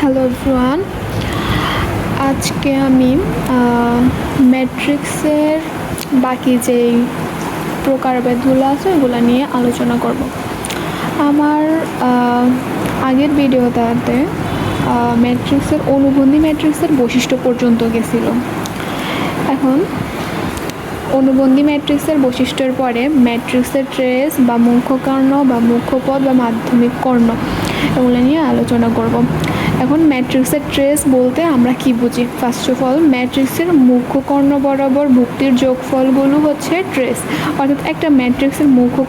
Hello everyone, আজকে আমি ম্যাট্রিক্সের বাকি যেই প্রকারভেদগুলো আছে ওগুলো নিয়ে আলোচনা করব। আমার আগের ভিডিওটাতে ম্যাট্রিক্সের অনুবন্ধী ম্যাট্রিক্সের বৈশিষ্ট্য পর্যন্ত গেছিল। এখন অনুবন্ধী ম্যাট্রিক্সের বৈশিষ্ট্যের পরে ম্যাট্রিক্সের ট্রেস বা মুখ্য কর্ণ বা মুখ্য পদ বা মাধ্যমিক কর্ণ এগুলো নিয়ে আলোচনা করব। এখন ম্যাট্রিক্সের ট্রেস বলতে আমরা কি বুঝি? ফার্স্ট অফ অল, ম্যাট্রিক্সের মুখ্য কর্ণ বরাবর ভুক্তির যোগফলগুলো হচ্ছে ট্রেস। অর্থাৎ একটা ম্যাট্রিক্সের মুখ্য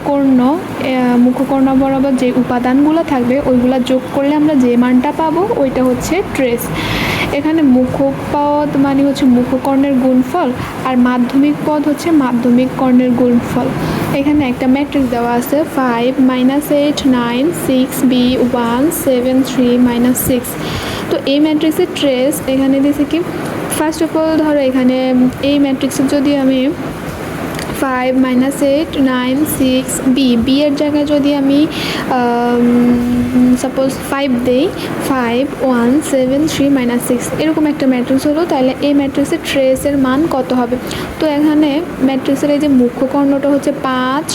কর্ণ বরাবর যে উপাদানগুলো থাকবে ওইগুলো যোগ করলে আমরা যে মানটা পাবো ওইটা হচ্ছে ট্রেস। এখানে মুখ্য পদ মানে হচ্ছে মুখ্য কর্ণের গুণফল, আর মাধ্যমিক পদ হচ্ছে মাধ্যমিক কর্ণের গুণফল। এখানে একটা ম্যাট্রিক্স দেওয়া আছে 5 -8 9 6 b 1 7 3 -6। তো এই ম্যাট্রিক্সের ট্রেস এখানে দিয়েছে কি, ফার্স্ট অফ অল ধরো এখানে এই ম্যাট্রিক্সের যদি আমি 5 -8 9 6 বি এর জায়গায় যদি আমি সাপোজ 5 দেই, 5 1 7 3 -6 এরকম একটা ম্যাট্রিক্স হলো, তাহলে এই ম্যাট্রিক্সের ট্রেসের মান কত হবে? তো এখানে ম্যাট্রিক্সের এই যে মুখ্য কর্ণটা হচ্ছে 5,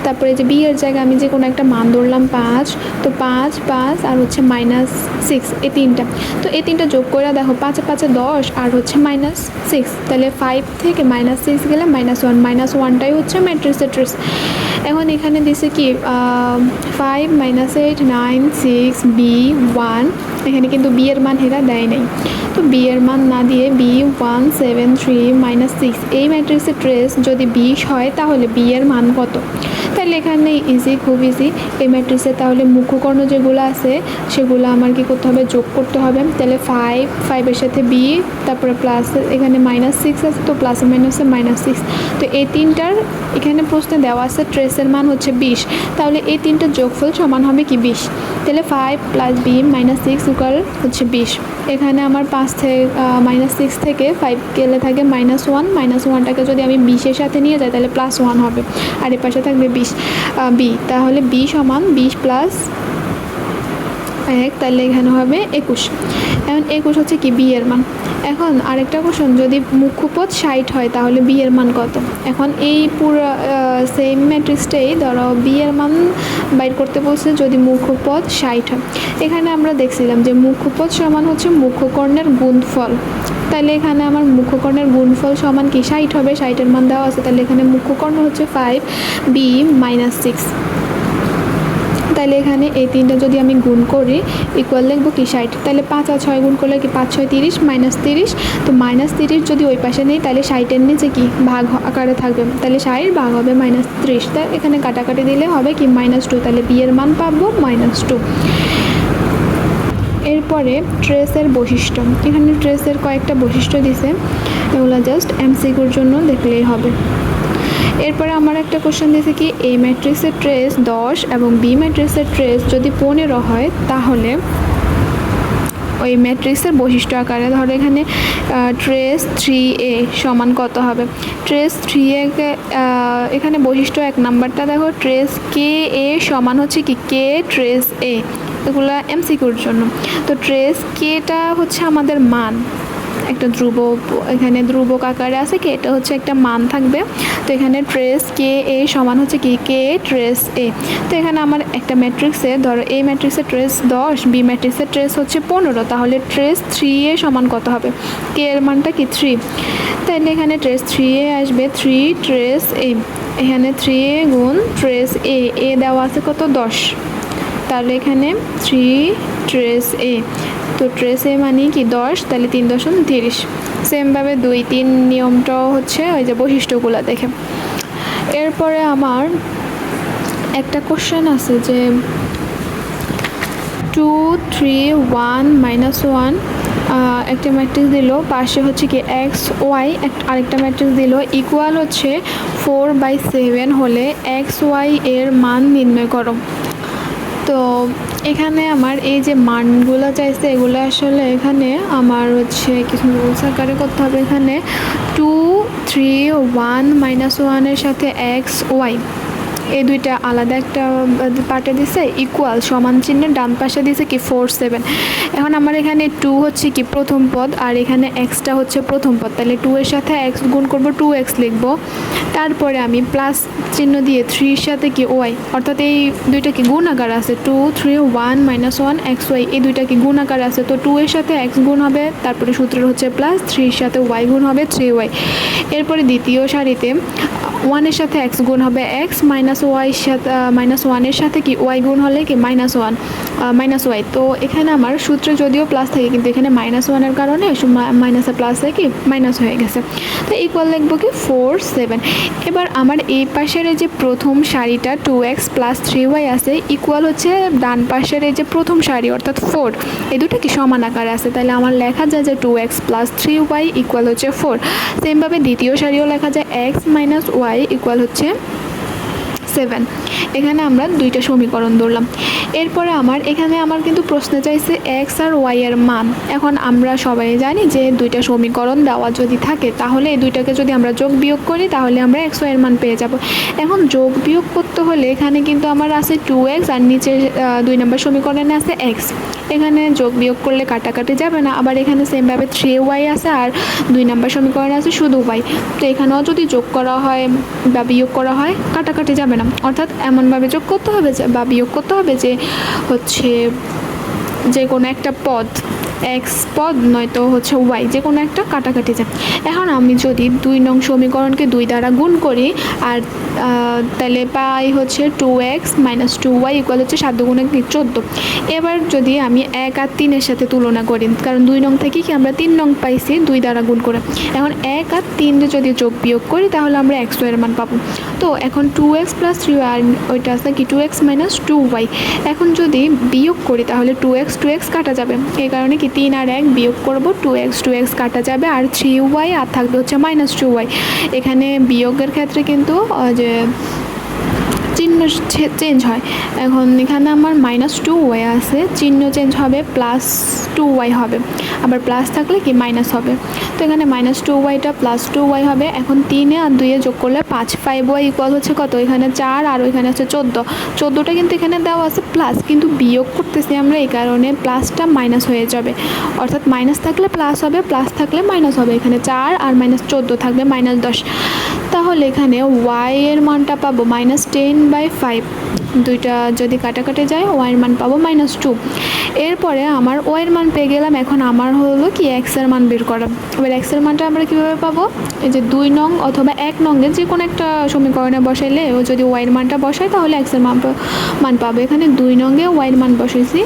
তারপরে যে বি এর জায়গায় আমি যে কোনো একটা মান ধরলাম 5, তো 5 5 আর হচ্ছে -6, এই তিনটা। তো এই তিনটা যোগ করে দেখো 5 5 10 আর হচ্ছে -6, তাহলে 5 থেকে -6 গেলে -1, -1টাই হচ্ছে ম্যাট্রিক্সের ট্রেস। এখন এখানে দিছে কি 5 -8 9 6 b 1, এখানে কিন্তু বি এর মান এরা দেয় নাই, তো বি এর মান না দিয়ে b 1 7 3 -6 এই ম্যাট্রিক্সের ট্রেস যদি 20 হয় তাহলে বি এর মান কত? তাহলে এখানে ইজি, খুব ইজি। এই ম্যাট্রিক্সে তাহলে মুখ্য কর্ণ যেগুলো আছে সেগুলো আমার কি করতে হবে? যোগ করতে হবে। তাহলে 5 এর সাথে বি, তারপরে প্লাস এখানে -6 আছে, তো প্লাসে মাইনাসে -6। তো এই তিনটার এখানে প্রশ্নে দেওয়া আছে ট্রেসের মান হচ্ছে 20, তাহলে এই তিনটার যোগফল সমান হবে কি 20। তাহলে 5 + b -6 ইকুয়াল হচ্ছে 20। এখানে আমার 5 থেকে -6 থেকে 5 গেলে থাকে -1, -1টাকে যদি আমি 20-এর সাথে নিয়ে যাই তাহলে +1 হবে, আর এর পাশে থাকবে 20 বি, তাহলে বি সমান 20 + 1, তাহলে এখানে হবে 21। এখন 21 হচ্ছে কি বি এর মান। এখন আরেকটা কোশ্চেন, যদি মুখ্য পদ 60 হয় তাহলে বি এর মান কত? এখন এই পুরো সেম ম্যাট্রিক্সটাই ধরো বি এর মান বাইর করতে বলছে যদি মুখ্য পদ 60 হয়। এখানে আমরা দেখছিলাম যে মুখ্য পদ সমান হচ্ছে মুখ্য কর্ণের গুণফল, তাহলে এখানে আমার মুখ্য কর্ণের গুণফল সমান কি 60 হবে, 60-এর মান দেওয়া আছে, তাহলে এখানে মুখ্য কর্ণ হচ্ছে 5 b -6। তাহলে এখানে এই তিনটা যদি আমি গুণ করি ইকুয়াল লিখবো কি 60, তাহলে 5 আর 6 গুণ করলে কি 5 6 30 -30, তো -30 যদি ওই পাশে নেই তাহলে 60-এর নিচে কি ভাগ আকারে থাকবে, তাহলে 60 ভাগ হবে -30, তাই এখানে কাটাকাটি দিলে হবে কি -2, তাহলে বি এর মান পাবো -2। এরপরে ট্রেসের বৈশিষ্ট্য, এখানে ট্রেসের কয়েকটা বৈশিষ্ট্য দিছে, এগুলো জাস্ট এমসিকিউর জন্য দেখলেই হবে। এরপরে আমার একটা কোশ্চেন দিয়েছে কি, এ ম্যাট্রিক্সের ট্রেস 10 এবং বি ম্যাট্রিক্সের ট্রেস যদি 15 হয় তাহলে ওই ম্যাট্রিক্সের বৈশিষ্ট্য আকারে ধরো এখানে ট্রেস 3a সমান কত হবে? ট্রেস 3a কে এখানে বৈশিষ্ট্য 1 নাম্বারটা দেখো, ট্রেস কে এ সমান হচ্ছে কি কে ট্রেস এ, এগুলো এমসিকিউর জন্য। তো ট্রেস কেটা হচ্ছে আমাদের মান, একটা ধ্রুবক, এখানে ধ্রুবক আকারে আছে কি, এটা হচ্ছে একটা মান থাকবে। তো এখানে ট্রেস কে এ সমান হচ্ছে কি কে ট্রেস এ। তো এখানে আমার একটা ম্যাট্রিক্সে ধরো এই ম্যাট্রিক্সের ট্রেস 10, বি ম্যাট্রিক্সের ট্রেস হচ্ছে 15, তাহলে ট্রেস 3a সমান কত হবে? কে এর মানটা কি 3, তাহলে এখানে ট্রেস 3a আসবে 3 ট্রেস এ, এখানে 3a গুণ ট্রেস এ দেওয়া আছে কত 10, তাহলে এখানে 3 ট্রেস এ, তো ট্রেস এ মানে কি 10, তাহলে 3 × 30। সেমভাবে 2 3 নিয়মটাও হচ্ছে ওই যে বৈশিষ্ট্যগুলো দেখে। এরপরে আমার একটা কোশ্চেন আছে যে 2 3 1 -1 একটা ম্যাট্রিক্স দিল, পাশে হচ্ছে কি এক্স ওয়াই, আরেকটা ম্যাট্রিক্স দিল ইকুয়াল হচ্ছে 4/7 হলে এক্স ওয়াই এর মান নির্ণয় করো। তো এখানে আমার এই যে মানগুলো চাইছে এগুলো আসলে এখানে আমার হচ্ছে কিছু রুলস আকারে করতে হবে। এখানে 2 3 1 -1 এর সাথে এক্স ওয়াই এই দুইটা আলাদা একটা পার্টে দিছে ইকুয়াল সমান চিহ্নের ডান পাশে দিছে কি 4 7। এখন আমার এখানে 2 হচ্ছে কি প্রথম পদ আর এখানে এক্সটা হচ্ছে প্রথম পদ, তাহলে 2 এর সাথে এক্স গুণ করব 2x লিখব। তারপরে আমি প্লাস চিহ্ন দিয়ে 3 এর সাথে কি ওয়াই, অর্থাৎ এই দুইটা কি গুণ আকার আছে 2 3 1 1 xy, এই দুইটা কি গুণ আকার আছে, তো 2 এর সাথে x গুণ হবে, তারপরে সূত্রের হচ্ছে প্লাস, 3 এর সাথে y গুণ হবে 3y। এরপরে দ্বিতীয় সারিতে 1 এর সাথে x গুণ হবে x, মাইনাস ওয়াই সাথে মাইনাস 1 এর সাথে কি y গুণ হলে কি -1 -y। তো এখানে আমার সূত্রে যদিও প্লাস থাকে কিন্তু এখানে -1 এর কারণে মাইনাসে প্লাস হয়ে কি মাইনাস হয়ে গেছে, তো ইকুয়াল লিখবো কি 4 7। এবার আমার এই পাশের এই যে প্রথম সারিটা 2x প্লাস 3y আছে ইকুয়াল হচ্ছে ডান পাশের এই যে প্রথম সারি অর্থাৎ 4, এই দুটো কি সমান আকারে আছে, তাহলে আমার লেখা যায় যে 2x প্লাস 3y ইকুয়াল হচ্ছে 4। সেমভাবে দ্বিতীয় সারিও লেখা যায় x মাইনাস y ইকুয়াল হচ্ছে 7। এখানে আমরা দুইটা সমীকরণ ধরলাম। এরপরে এখানে আমার কিন্তু প্রশ্ন চাইছে এক্স আর ওয়াই এর মান। এখন আমরা সবাই জানি যে দুইটা সমীকরণ দেওয়া যদি থাকে তাহলে এই দুইটাকে যদি আমরা যোগ বিয়োগ করি তাহলে আমরা এক্স ওয়াই এর মান পেয়ে যাব। এখন যোগ বিয়োগ করতে হলে এখানে কিন্তু আমার আছে 2x আর নিচে 2 নম্বর সমীকরণে আছে x, এখানে যোগ বিয়োগ করলে কাটাকাটি যাবে না। আবার এখানে সেমভাবে 3y আছে আর 2 নম্বর সমীকরণে আছে শুধু y, তো এখানেও যদি যোগ করা হয় বা বিয়োগ করা হয় কাটাকাটি যাবে না, অর্থাৎ এমনভাবে যোগ করতে হবে বা বিয়োগ করতে হবে যে হচ্ছে যে কোনো একটা পদ এক্স পদ নয়তো হচ্ছে ওয়াই, যে কোনো একটা কাটাকাটি যায়। এখন আমি যদি 2 নং সমীকরণকে 2 দ্বারা গুণ করি আর তাহলে পাই হচ্ছে 2x মাইনাস 2y ইকুয়াল হচ্ছে 7 গুণে 14। এবার যদি আমি 1 আর 3 এর সাথে তুলনা করি, কারণ 2 নং থেকে কি আমরা 3 নং পাইছি 2 দ্বারা গুণ করে, এখন 1 আর 3 যদি যোগ বিয়োগ করি তাহলে আমরা x এর মান পাবো। তো এখন 2x প্লাস 3y আর ওইটা আছে কি 2x মাইনাস 2y, এখন যদি বিয়োগ করি তাহলে 2x কাটা যাবে, এই কারণে কি 3 আর 1 বিয়োগ করব, 2x কাটা যাবে আর 3y আর থাকবে হচ্ছে -2y। এখানে বিয়োগের ক্ষেত্রে কিন্তু যে চিহ্ন চেঞ্জ হয়, এখন এখানে আমার -2y আছে, চিহ্ন চেঞ্জ হবে +2y হবে, আবার প্লাস থাকলে কি মাইনাস হবে, তো এখানে -2yটা +2y হবে। এখন 3 আর 2 যোগ করলে 5, 5y ইকুয়াল হচ্ছে কত, এখানে 4 আর ওইখানে আছে 14টা কিন্তু এখানে দেওয়া আছে প্লাস, কিন্তু বিয়োগ করতেছি আমরা এই কারণে প্লাসটা মাইনাস হয়ে যাবে, অর্থাৎ মাইনাস থাকলে প্লাস হবে, প্লাস থাকলে মাইনাস হবে, এখানে 4 আর -14 থাকবে -10। তাহলে এখানে y এর মানটা পাবো -10/5, দুইটা যদি কাটাকাটি যায় y এর মান পাবো -2। এরপরে আমার y এর মান পেয়ে গেলাম, এখন আমার হলো কি x এর মান বের করা। এবার x এর মানটা আমরা কীভাবে পাবো, এই যে 2 নং অথবা 1 নংয়ে যে কোনো একটা সমীকরণে বসাইলে ও যদি y এর মানটা বসায় তাহলে x এর মান পাবো। এখানে 2 নংয়ে y এর মান বসাইছি,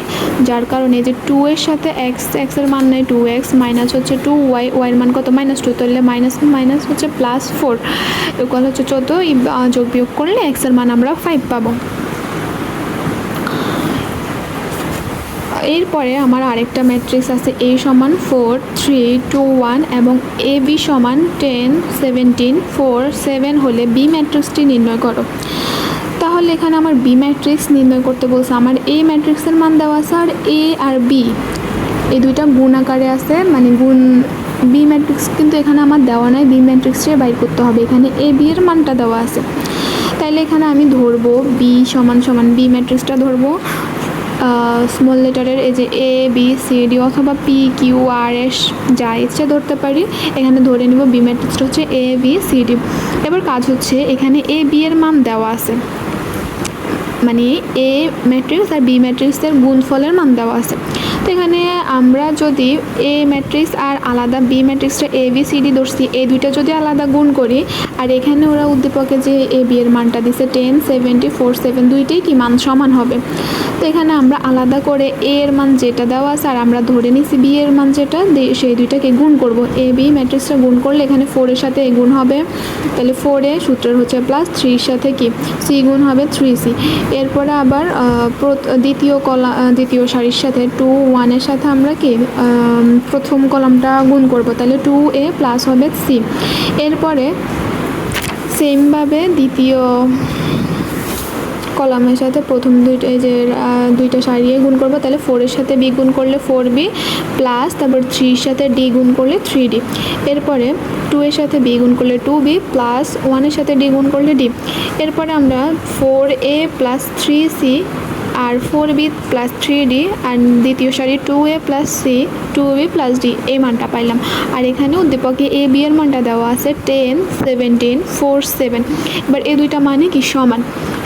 যার কারণে এই যে 2 এর সাথে x এর মান নেই 2x মাইনাস হচ্ছে 2y, y এর মান কত -2, তাহলে মাইনাস হচ্ছে +4 ইকুয়াল হচ্ছে 14, যোগ বিয়োগ করলে x এর মান আমরা 5 পাবো। এরপরে আমার আরেকটা ম্যাট্রিক্স আছে a সমান 4 3 2 1 এবং ab সমান 10 17 4 7 হলে b ম্যাট্রিক্সটি নির্ণয় করো। তাহলে এখানে আমার বি ম্যাট্রিক্স নির্ণয় করতে বলছে, আমার এ ম্যাট্রিক্সের মান দেওয়া আছে আর এ আর বি এই দুইটা গুণ আকারে আছে, মানে গুণ বি ম্যাট্রিক্স কিন্তু এখানে আমার দেওয়া নাই, বি ম্যাট্রিক্সে বাইর করতে হবে, এখানে এ বি এর মানটা দেওয়া আছে। তাইলে এখানে আমি ধরবো বি সমান বি ম্যাট্রিক্সটা ধরবো স্মল লেটারের এই যে এ বি সি ডি অথবা পি কিউ আর এস যা ইচ্ছে ধরতে পারি, এখানে ধরে নিব বি ম্যাট্রিক্সটা হচ্ছে এ বি সি ডি। এবার কাজ হচ্ছে এখানে এ বি এর মান দেওয়া আছে, মানে এ ম্যাট্রিক্স আর বি ম্যাট্রিক্সের গুণফলের মান দেওয়া আছে। তো এখানে আমরা যদি এ ম্যাট্রিক্স আর আলাদা B ম্যাট্রিক্সটা A B C D ধরছি, এই দুইটা যদি আলাদা গুণ করি আর এখানে ওরা উদ্দীপকে যে এ বি এর মানটা দিছে 10 70 4 7 দুইটাই কি মান সমান হবে। তো এখানে আমরা আলাদা করে এ এর মান যেটা দেওয়া আছে আর আমরা ধরে নিছি বি এর মান যেটা, সেই দুইটাকে গুণ করব। এ বি ম্যাট্রিক্সটা গুণ করলে এখানে 4 এর সাথে এ গুণ হবে, তাহলে 4 এ সূত্রের হচ্ছে প্লাস, 3 এর সাথে কি সি গুণ হবে 3c। এরপরে আবার দ্বিতীয় সারির সাথে 2 1 এর সাথে আমরা কি প্রথম কলামটা গুণ করব, তাহলে 2a প্লাস হবে c। এরপরে সেমভাবে দ্বিতীয় কলামের সাথে প্রথম দুইটা এই যে দুইটা সারিয়ে গুণ করবো, তাহলে 4 এর সাথে বি গুণ করলে 4b প্লাস তারপর 3 এর সাথে ডি গুণ করলে 3d, এরপরে 2 এর সাথে বি গুণ করলে 2b প্লাস 1 এর সাথে ডি গুণ করলে d। এরপরে আমরা 4a প্লাস 3c আর 4b প্লাস 3d আর দ্বিতীয় সারি 2a plus c 2b plus d এই মানটা পাইলাম। আর এখানে উদ্দীপকে a b এর মানটা দেওয়া আছে 10 17 4 7। এবার এই দুইটা মানে কি সমান,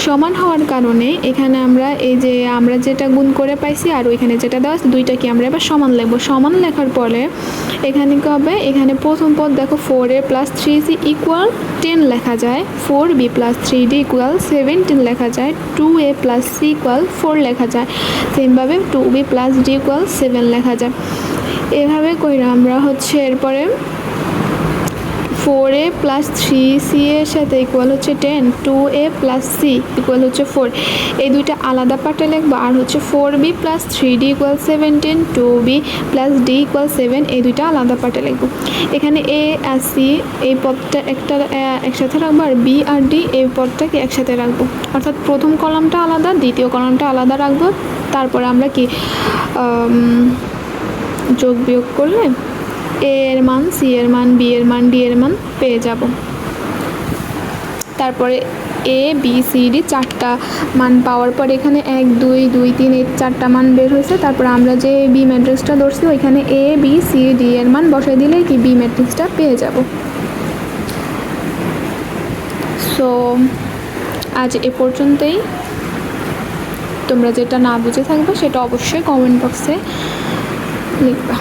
সমান হওয়ার কারণে এখানে আমরা এই যে আমরা যেটা গুণ করে পাইছি আর ওইখানে যেটা দেওয়া আছে দুইটা কি আমরা এবার সমান লিখবো। সমান লেখার পরে এখানে কি হবে, এখানে প্রথম পদ দেখো 4a প্লাস 3c ইকুয়াল 10 লেখা যায়, 4b প্লাস 3d ইকুয়াল 17 লেখা যায়, 2a প্লাস c ইকুয়াল 4 লেখা যায়, সেমভাবে 2b প্লাস d ইকুয়াল 7 লেখা যায়। এভাবে কইরা আমরা হচ্ছে এরপরে 4a প্লাস 3c এর সাথে ইকুয়াল হচ্ছে 10, 2a প্লাস c ইকুয়াল হচ্ছে 4, এই দুইটা আলাদা পার্টে লিখবো। আর হচ্ছে 4b plus 3d equal 17, 2b plus d equal 7 এই দুইটা আলাদা পার্টে লিখবো। এখানে a আর c এই পদটা একটা একসাথে রাখবো আর b আর d এই পদটাকে একসাথে রাখবো, অর্থাৎ প্রথম কলামটা আলাদা দ্বিতীয় কলামটা আলাদা রাখবো। তারপরে আমরা কি যোগ বিয়োগ করলে a এর মান, c এর মান, b এর মান, d এর মান পেয়ে যাব। তারপরে a b c d চারটা মান পাওয়ার পর এখানে 1 2 2 3 এই চারটা মান বের হয়েছে। তারপর আমরা যে b ম্যাট্রিক্সটা ধরছি ওইখানে a b c d এর মান বসাই দিলে কি b ম্যাট্রিক্সটা পেয়ে যাব। সো আজ এ পর্যন্তই। তোমরা যেটা না বুঝে থাকবে সেটা অবশ্যই কমেন্ট বক্সে লিখবা।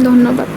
ধন্যবাদ।